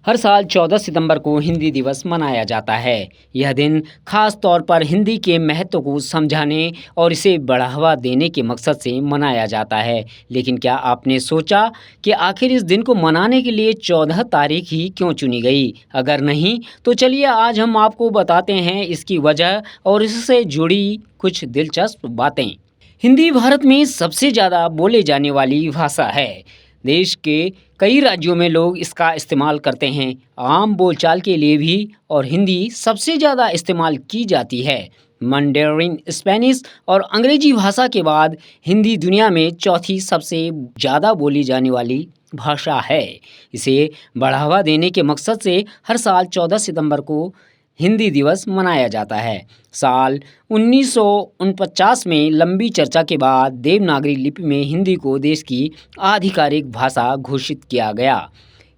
हर साल 14 सितंबर को हिंदी दिवस मनाया जाता है। यह दिन खास तौर पर हिंदी के महत्व को समझाने और इसे बढ़ावा देने के मकसद से मनाया जाता है। लेकिन क्या आपने सोचा कि आखिर इस दिन को मनाने के लिए 14 तारीख ही क्यों चुनी गई? अगर नहीं, तो चलिए आज हम आपको बताते हैं इसकी वजह और इससे जुड़ी कुछ दिलचस्प बातें। हिंदी भारत में सबसे ज़्यादा बोले जाने वाली भाषा है। देश के कई राज्यों में लोग इसका इस्तेमाल करते हैं, आम बोलचाल के लिए भी, और हिंदी सबसे ज़्यादा इस्तेमाल की जाती है। मंडेरिन, स्पेनिश और अंग्रेजी भाषा के बाद हिंदी दुनिया में चौथी सबसे ज़्यादा बोली जाने वाली भाषा है। इसे बढ़ावा देने के मकसद से हर साल 14 सितंबर को हिंदी दिवस मनाया जाता है। साल 1949 में लंबी चर्चा के बाद देवनागरी लिपि में हिंदी को देश की आधिकारिक भाषा घोषित किया गया।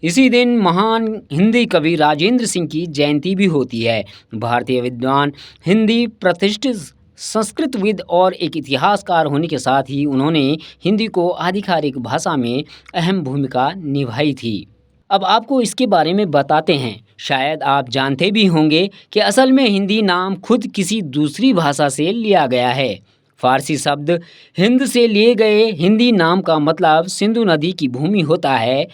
इसी दिन महान हिंदी कवि राजेंद्र सिंह की जयंती भी होती है। भारतीय विद्वान, हिंदी प्रतिष्ठित संस्कृतविद और एक इतिहासकार होने के साथ ही उन्होंने हिंदी को आधिकारिक भाषा में अहम भूमिका निभाई थी। अब आपको इसके बारे में बताते हैं। शायद आप जानते भी होंगे कि असल में हिंदी नाम खुद किसी दूसरी भाषा से लिया गया है। फारसी शब्द हिंद से लिए गए हिंदी नाम का मतलब सिंधु नदी की भूमि होता है।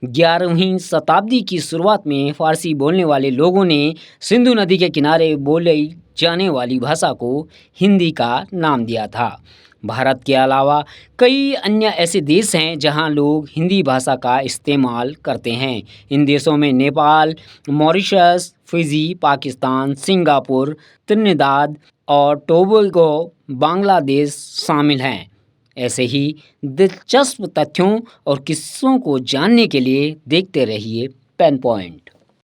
11वीं शताब्दी की शुरुआत में फारसी बोलने वाले लोगों ने सिंधु नदी के किनारे बोली जाने वाली भाषा को हिंदी का नाम दिया था। भारत के अलावा कई अन्य ऐसे देश हैं जहां लोग हिंदी भाषा का इस्तेमाल करते हैं। इन देशों में Nepal, Mauritius, Fiji, Pakistan, Singapore, Trinidad और टोबैगो, बांग्लादेश शामिल हैं। ऐसे ही दिलचस्प तथ्यों और किस्सों को जानने के लिए देखते रहिए पेन पॉइंट।